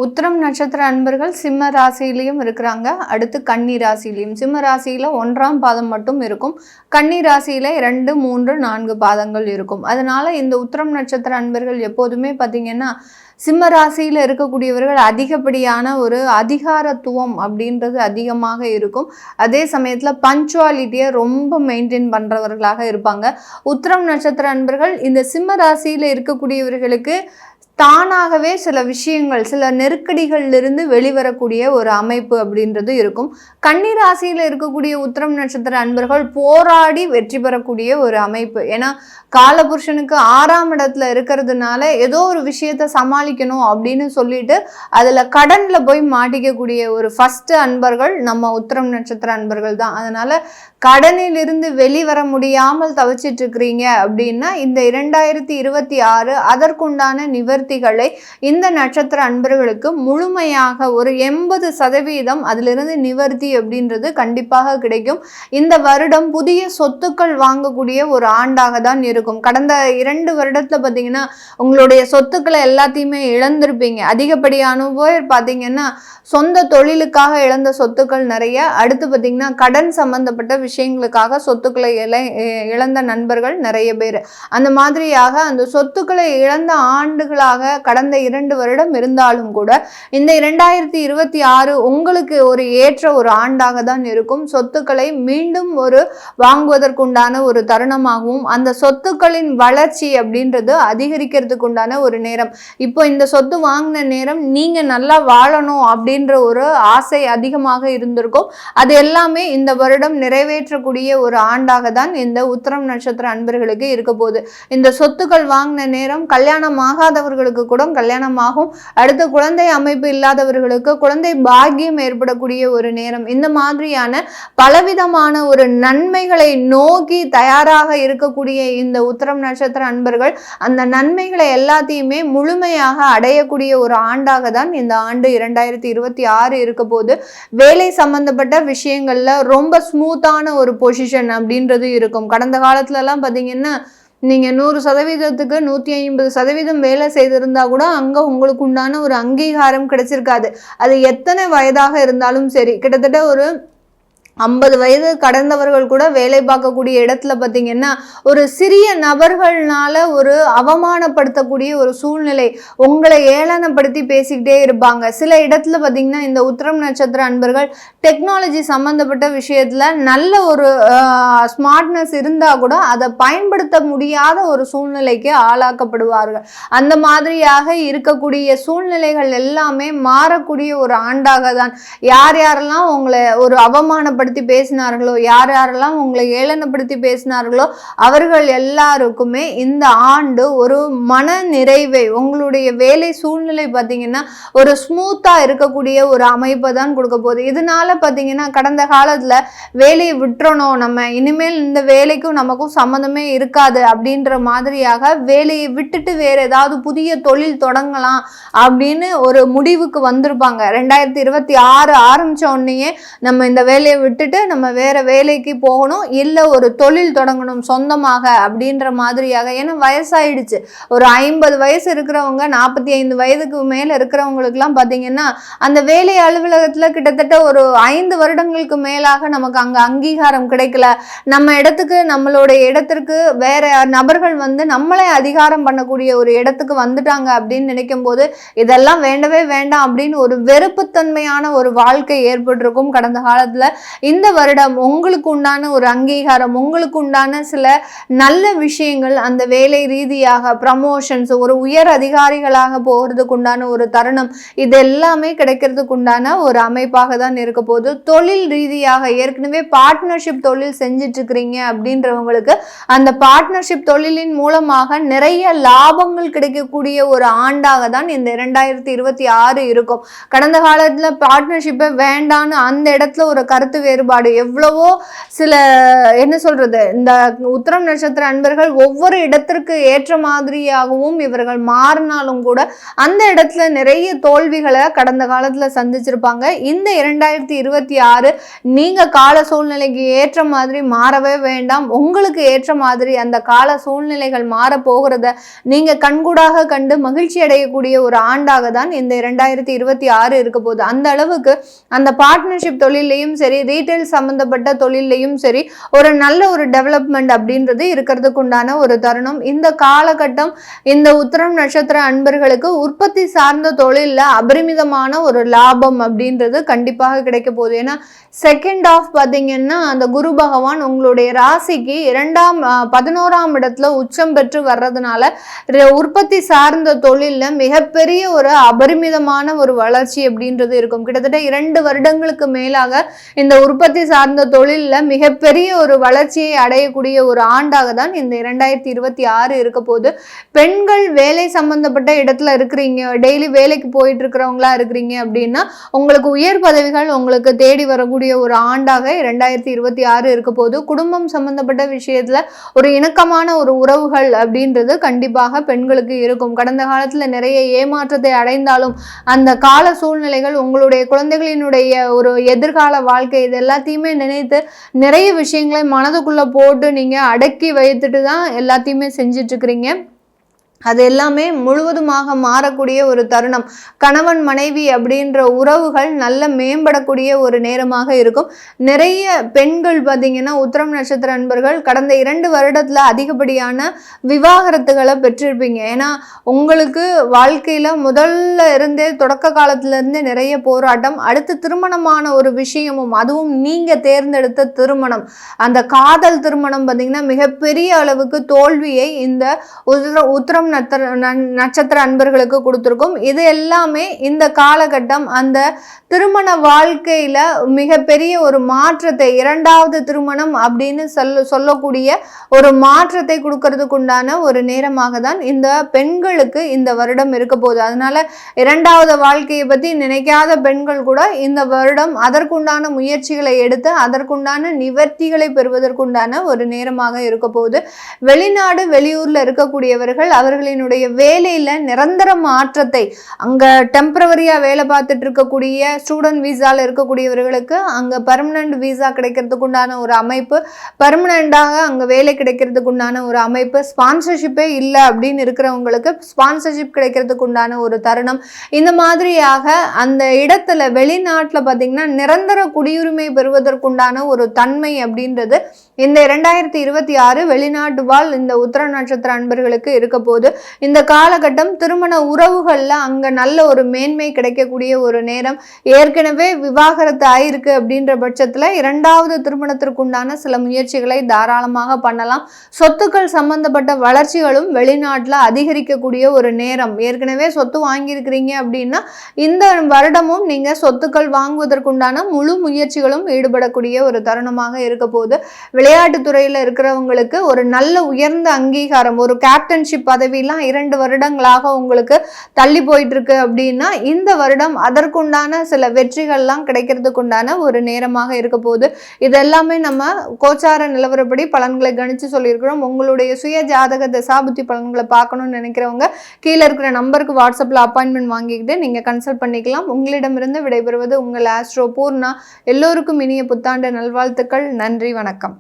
உத்திரம் நட்சத்திர அன்பர்கள் சிம்ம ராசியிலையும் இருக்கிறாங்க. அடுத்து கன்னி ராசியிலையும். சிம்ம ராசியில 1ஆம் பாதம் மட்டும் இருக்கும். கன்னி ராசியில 2, 3, 4 பாதங்கள் இருக்கும். அதனால இந்த உத்திரம் நட்சத்திர அன்பர்கள் எப்போதுமே பார்த்தீங்கன்னா சிம்ம ராசியில் இருக்கக்கூடியவர்கள் அதிகப்படியான ஒரு அதிகாரத்துவம் அப்படின்றது அதிகமாக இருக்கும். அதே சமயத்தில் பஞ்சுவாலிட்டியை ரொம்ப மெயின்டைன் பண்ணுறவர்களாக இருப்பாங்க. உத்திரம் நட்சத்திர அன்பர்கள் இந்த சிம்ம ராசியில் இருக்கக்கூடியவர்களுக்கு தானாகவே சில விஷயங்கள், சில நெருக்கடிகளிலிருந்து வெளிவரக்கூடிய ஒரு அமைப்பு அப்படின்றது இருக்கும். கன்னி ராசியில் இருக்கக்கூடிய உத்திரம் நட்சத்திர அன்பர்கள் போராடி வெற்றி பெறக்கூடிய ஒரு அமைப்பு. ஏன்னா காலபுருஷனுக்கு 6ஆம் இடத்துல இருக்கிறதுனால ஏதோ ஒரு விஷயத்த சமாளிக்கணும் அப்படின்னு சொல்லிட்டு அதில் கடனில் போய் மாட்டிக்கக்கூடிய ஒரு ஃபஸ்ட்டு அன்பர்கள் நம்ம உத்திரம் நட்சத்திர அன்பர்கள் தான். அதனால் கடனிலிருந்து வெளிவர முடியாமல் தவிச்சிட்டு இருக்கிறீங்க அப்படின்னா இந்த 2026 அதற்குண்டான நிவர்த்திகளை இந்த நட்சத்திர அன்பர்களுக்கு முழுமையாக ஒரு 80% அதிலிருந்து நிவர்த்தி அப்படின்றது கண்டிப்பாக கிடைக்கும். இந்த வருடம் புதிய சொத்துக்கள் வாங்கக்கூடிய ஒரு ஆண்டாக தான் இருக்கும். கடந்த 2 வருடத்துல பார்த்தீங்கன்னா உங்களுடைய சொத்துக்களை எல்லாத்தையுமே இழந்திருப்பீங்க. அதிகப்படியான பேர் பார்த்தீங்கன்னா சொந்த தொழிலுக்காக இழந்த சொத்துக்கள் நிறைய. அடுத்து பார்த்தீங்கன்னா கடன் சம்பந்தப்பட்ட விஷயங்களுக்காக சொத்துக்களை இழந்த நண்பர்கள் நிறைய பேர். அந்த மாதிரியாக அந்த சொத்துக்களை இழந்த ஆண்டுகளாக கடந்த 2 வருடம் இருந்தாலும் கூட இந்த 2026 உங்களுக்கு ஒரு ஏற்ற ஒரு ஆண்டாக தான் இருக்கும். சொத்துக்களை மீண்டும் ஒரு வாங்குவதற்குண்டான ஒரு தருணமாகவும் அந்த சொத்துக்களின் வளர்ச்சி அப்படின்றது அதிகரிக்கிறதுக்கு உண்டான ஒரு நேரம். இப்போ இந்த சொத்து வாங்கின நேரம் நீங்க நல்லா வாழணும் அப்படின்ற ஒரு ஆசை அதிகமாக இருந்திருக்கும். அது எல்லாமே இந்த வருடம் நிறைவேற்றக்கூடிய ஒரு ஆண்டாக தான் இந்த உத்திரம் நட்சத்திர அன்பர்களுக்கு இருக்க போகுது. இந்த சொத்துக்கள் வாங்கின நேரம் கல்யாணம் ஆகாதவர்களுக்கு கூட கல்யாணமாகும். அடுத்த குழந்தை அமைப்பு இல்லாதவர்களுக்கு குழந்தை பாக்கியம் ஏற்படக்கூடிய ஒரு நேரம். இந்த மாதிரியான பலவிதமான ஒரு நன்மைகளை நோக்கி தயாராக இருக்கக்கூடிய இந்த உத்திரம் நட்சத்திர அன்பர்கள் அந்த நன்மைகளை எல்லாத்தையுமே முழுமையாக அடையக்கூடிய ஒரு ஆண்டாக தான் இந்த ஆண்டு 2026 இருக்க போது. வேலை சம்பந்தப்பட்ட விஷயங்கள்ல ரொம்ப ஸ்மூத்தான ஒரு பொசிஷன் அப்படின்றது இருக்கும். கடந்த காலத்துல எல்லாம் பார்த்தீங்கன்னா நீங்க 100%க்கு 150% வேலை செய்திருந்தா கூட அங்க உங்களுக்கு உண்டான ஒரு அங்கீகாரம் கிடைச்சிருக்காது. அது எத்தனை வயதாக இருந்தாலும் சரி. கிட்டத்தட்ட ஒரு 50 வயது கடந்தவர்கள் கூட வேலை பார்க்கக்கூடிய இடத்துல பார்த்தீங்கன்னா ஒரு சிறிய நபர்கள்னால ஒரு அவமானப்படுத்தக்கூடிய ஒரு சூழ்நிலை, உங்களை ஏளனப்படுத்தி பேசிக்கிட்டே இருப்பாங்க. சில இடத்துல பார்த்தீங்கன்னா இந்த உத்திரம் நட்சத்திர அன்பர்கள் டெக்னாலஜி சம்மந்தப்பட்ட விஷயத்துல நல்ல ஒரு ஸ்மார்ட்னஸ் இருந்தால் கூட அதை பயன்படுத்த முடியாத ஒரு சூழ்நிலைக்கு ஆளாக்கப்படுவார்கள். அந்த மாதிரியாக இருக்கக்கூடிய சூழ்நிலைகள் எல்லாமே மாறக்கூடிய ஒரு ஆண்டாக தான். யார் யாரெல்லாம் உங்களை ஒரு அவமானப்படுத்தி பேசினார்களோ, யார் யாரெல்லாம் உங்களை ஏளனப்படுத்தி பேசினார்களோ அவர்கள் எல்லாருக்குமே இந்த ஆண்டு ஒரு மன நிறைவை, உங்களுடைய வேலை சூழ்நிலை பார்த்தீங்கன்னா ஒரு ஸ்மூத்தா இருக்கக்கூடிய ஒரு அமைப்பை தான் கொடுக்க போகுது. இதனால பார்த்தீங்கன்னா கடந்த காலத்துல வேலையை விட்டுறணும், நம்ம இனிமேல் இந்த வேலைக்கும் நமக்கும் சம்மந்தமே இருக்காது அப்படின்ற மாதிரியாக வேலையை விட்டுட்டு வேற ஏதாவது புதிய தொழில் தொடங்கலாம் அப்படின்னு ஒரு முடிவுக்கு வந்திருப்பாங்க. 2026 ஆரம்பிச்ச உடனேயே நம்ம இந்த வேலையை விட்டுட்டு நம்ம வேற வேலைக்கு போகணும், இல்லை ஒரு தொழில் தொடங்கணும் சொந்தமாக அப்படின்ற மாதிரியாக. ஏன்னா வயசாயிடுச்சு. ஒரு 50 வயசு இருக்கிறவங்க 45 வயதுக்கு மேல இருக்கிறவங்களுக்குலாம் பார்த்தீங்கன்னா அந்த வேலை அலுவலகத்துல கிட்டத்தட்ட ஒரு 5 வருடங்களுக்கு மேலாக நமக்கு அங்க அங்கீகாரம் கிடைக்கல. நம்ம இடத்துக்கு, நம்மளுடைய இடத்திற்கு வேற நபர்கள் வந்து நம்மளே அதிகாரம் பண்ணக்கூடிய ஒரு இடத்துக்கு வந்துட்டாங்க அப்படின்னு நினைக்கும் போது இதெல்லாம் வேண்டவே வேண்டாம் அப்படின்னு ஒரு வெறுப்புத்தன்மையான ஒரு வாழ்க்கை ஏற்பட்டிருக்கும் கடந்த காலத்துல. இந்த வருடம் உங்களுக்கு உண்டான ஒரு அங்கீகாரம், உங்களுக்கு உண்டான சில நல்ல விஷயங்கள், அந்த வேலை ரீதியாக ப்ரமோஷன்ஸ், ஒரு உயர் அதிகாரிகளாக போகிறதுக்கு உண்டான ஒரு தருணம், இது எல்லாமே கிடைக்கிறதுக்கு உண்டான ஒரு அமைப்பாக தான் இருக்க போது. தொழில் ரீதியாக ஏற்கனவே பார்ட்னர்ஷிப் தொழில் செஞ்சிட்டு இருக்கிறீங்க அப்படின்றவங்களுக்கு அந்த பார்ட்னர்ஷிப் தொழிலின் மூலமாக நிறைய லாபங்கள் கிடைக்கக்கூடிய ஒரு ஆண்டாக தான் இந்த 2026 இருக்கும். கடந்த காலத்துல பார்ட்னர்ஷிப்பை வேண்டான்னு அந்த இடத்துல ஒரு கருத்து வேறுபாடு எவ்வளவோ சில என்ன சொல்றது, இந்த உத்திரம் நட்சத்திர அன்பர்கள் ஒவ்வொரு இடத்திற்கு ஏற்ற மாதிரியாகவும் இவர்கள் மாறினாலும் கூட அந்த இடத்துல நிறைய தோல்விகளை கடந்த காலத்துல சந்திச்சிருப்பாங்க. இந்த 2026 நீங்க கால சூழ்நிலைக்கு ஏற்ற மாதிரி மாறவே வேண்டாம். உங்களுக்கு ஏற்ற மாதிரி அந்த கால சூழ்நிலைகள் மாற போகிறத நீங்க கண்கூடாக கண்டு மகிழ்ச்சி அடையக்கூடிய ஒரு ஆண்டாக தான் இந்த 2026 இருக்க போகுது. அந்த அளவுக்கு அந்த பார்ட்னர்ஷிப் தொழிலையும் சரி, ரீட்டைல் சம்பந்தப்பட்ட தொழிலையும் சரி, ஒரு நல்ல ஒரு டெவலப்மெண்ட் அப்படின்றது இருக்கிறதுக்கு உண்டான ஒரு தருணம். இந்த காலகட்டம் இந்த உத்திரம் நட்சத்திர அன்பர்களுக்கு உற்பத்தி சார்ந்த தொழில்ல அபரிமிதமான ஒரு லாபம் அப்படின்றது கண்டிப்பாக கிடைக்க போகுது. ஏன்னா செகண்ட் ஆஃப் பார்த்தீங்கன்னா அந்த குரு பகவான் உங்களுடைய ராசிக்கு 11ஆம் இடத்துல உச்சம் பெற்று வர்றதுனால உற்பத்தி சார்ந்த தொழில்ல மிகப்பெரிய ஒரு அபரிமிதமான ஒரு வளர்ச்சி அப்படின்றது இருக்கும். கிட்டத்தட்ட 2 வருடங்களுக்கு மேலாக இந்த உற்பத்தி சார்ந்த தொழில்ல மிகப்பெரிய ஒரு வளர்ச்சியை அடையக்கூடிய ஒரு ஆண்டாக தான் இந்த 2026 இருக்க போது. பெண்கள் வேலை சம்பந்தப்பட்ட இடத்துல இருக்கிறீங்க, டெய்லி வேலைக்கு போயிட்டு இருக்கிறவங்களா இருக்கிறீங்க அப்படின்னா உங்களுக்கு உயர் பதவிகள் உங்களுக்கு தேடி வரக்கூடிய ஒரு ஆண்டாக 2026 இருக்க போது. குடும்பம் சம்பந்தப்பட்ட விஷயத்துல ஒரு இணக்கமான ஒரு உறவுகள் அப்படின்றது கண்டிப்பாக பெண்களுக்கு இருக்கும். கடந்த காலத்துல நிறைய ஏமாற்றத்தை அடைந்தாலும் அந்த கால சூழ்நிலைகள் உங்களுடைய குழந்தைகளினுடைய ஒரு எதிர்கால வாழ்க்கை இது எல்லாத்தையுமே நினைத்து நிறைய விஷயங்களை மனதுக்குள்ள போட்டு நீங்க அடக்கி வைத்துட்டு தான் எல்லாத்தையுமே செஞ்சிட்டு இருக்கிறீங்க. அது எல்லாமே முழுவதுமாக மாறக்கூடிய ஒரு தருணம். கணவன் மனைவி அப்படின்ற உறவுகள் நல்ல மேம்படக்கூடிய ஒரு நேரமாக இருக்கும். நிறைய பெண்கள் பார்த்தீங்கன்னா உத்திரம் நட்சத்திர அன்பர்கள் கடந்த 2 வருடத்துல அதிகப்படியான விவாகரத்துகளை பெற்றிருப்பீங்க. ஏன்னா உங்களுக்கு வாழ்க்கையில முதல்ல இருந்தே தொடக்க காலத்துல இருந்தே நிறைய போராட்டம், அடுத்து திருமணமான ஒரு விஷயமும், அதுவும் நீங்க தேர்ந்தெடுத்த திருமணம், அந்த காதல் திருமணம் பார்த்தீங்கன்னா மிகப்பெரிய அளவுக்கு தோல்வியை இந்த உத்திரம் நட்சத்திர அன்பர்களுக்கு கொடுத்திருக்கும். இது எல்லாமே இந்த காலகட்டம் அந்த திருமண வாழ்க்கையில மிகப்பெரிய ஒரு மாற்றத்தை, 2வது திருமணம் அப்படின்னு சொல்லக்கூடிய ஒரு மாற்றத்தை கொடுக்கறதுக்கு உண்டான ஒரு நேரமாக தான் இந்த பெண்களுக்கு இந்த வருடம் இருக்க போகுது. அதனால 2வது வாழ்க்கையை பத்தி நினைக்காத பெண்கள் கூட இந்த வருடம் அதற்குண்டான முயற்சிகளை எடுத்து அதற்குண்டான நிவர்த்திகளை பெறுவதற்குண்டான ஒரு நேரமாக இருக்க போகுது. வெளிநாடு வெளியூர்ல இருக்கக்கூடியவர்கள் அவர்களினுடைய வேலையில நிரந்தர மாற்றத்தை, அங்க டெம்பரவரியா வேலை பார்த்துட்டு இருக்கக்கூடிய ஸ்டூடெண்ட் விசால இருக்கக்கூடியவர்களுக்கு அங்க பெர்மனன்ட் விசா கிடைக்கிறதுக்கு உண்டான ஒரு அமைப்பு, பெர்மனண்டாக அங்க வேலை கிடைக்கிறதுக்கு உண்டான ஒரு அமைப்பு, ஸ்பான்சர்ஷிப்பே இல்லை அப்படின்னு இருக்கிறவங்களுக்கு ஸ்பான்சர்ஷிப் கிடைக்கிறதுக்கு உண்டான ஒரு தருணம். இந்த மாதிரியாக அந்த இடத்துல வெளிநாட்டுல பார்த்தீங்கன்னா நிரந்தர குடியுரிமை பெறுவதற்குண்டான ஒரு தன்மை அப்படின்றது இந்த 2026 வெளிநாட்டு வாழ் இந்த உத்திர நட்சத்திர அன்பர்களுக்கு இருக்க போது. இந்த காலகட்டம் திருமண உறவுகள்ல அங்க நல்ல ஒரு மேன்மை கிடைக்கக்கூடிய ஒரு நேரம். ஏற்கனவே விவாகரத்து ஆயிருக்கு அப்படின்ற பட்சத்துல 2வது திருமணத்திற்குண்டான சில முயற்சிகளை தாராளமாக பண்ணலாம். சொத்துக்கள் சம்பந்தப்பட்ட வளர்ச்சிகளும் வெளிநாட்டுல அதிகரிக்கக்கூடிய ஒரு நேரம். ஏற்கனவே சொத்து வாங்கியிருக்கிறீங்க அப்படின்னா இந்த வருடமும் நீங்க சொத்துக்கள் வாங்குவதற்குண்டான முழு முயற்சிகளும் ஈடுபடக்கூடிய ஒரு தருணமாக இருக்க போது. விளையாட்டுத்துறையில இருக்கிறவங்களுக்கு ஒரு நல்ல உயர்ந்த அங்கீகாரம், ஒரு கேப்டன்ஷிப் பதவியெல்லாம் 2 வருடங்களாக உங்களுக்கு தள்ளி போயிட்டு இருக்கு அப்படின்னா இந்த வருடம் அதற்குண்டான சில வெற்றிகள்லாம் கிடைக்கிறதுக்கு உண்டான ஒரு நேரமாக இருக்க போகுது. இதெல்லாமே நம்ம கோச்சார நிலவரப்படி பலன்களை கணிச்சு சொல்லியிருக்கிறோம். உங்களுடைய சுய ஜாதக தசாபுத்தி பலன்களை பார்க்கணும்னு நினைக்கிறவங்க கீழே இருக்கிற நம்பருக்கு வாட்ஸ்அப்ல அப்பாயின்மெண்ட் வாங்கிக்கிட்டு நீங்க கன்சல்ட் பண்ணிக்கலாம். உங்களிடமிருந்து விடைபெறுவது உங்கள் ஆஸ்ட்ரோ பூர்ணா. எல்லோருக்கும் இனிய புத்தாண்டு நல்வாழ்த்துக்கள். நன்றி, வணக்கம்.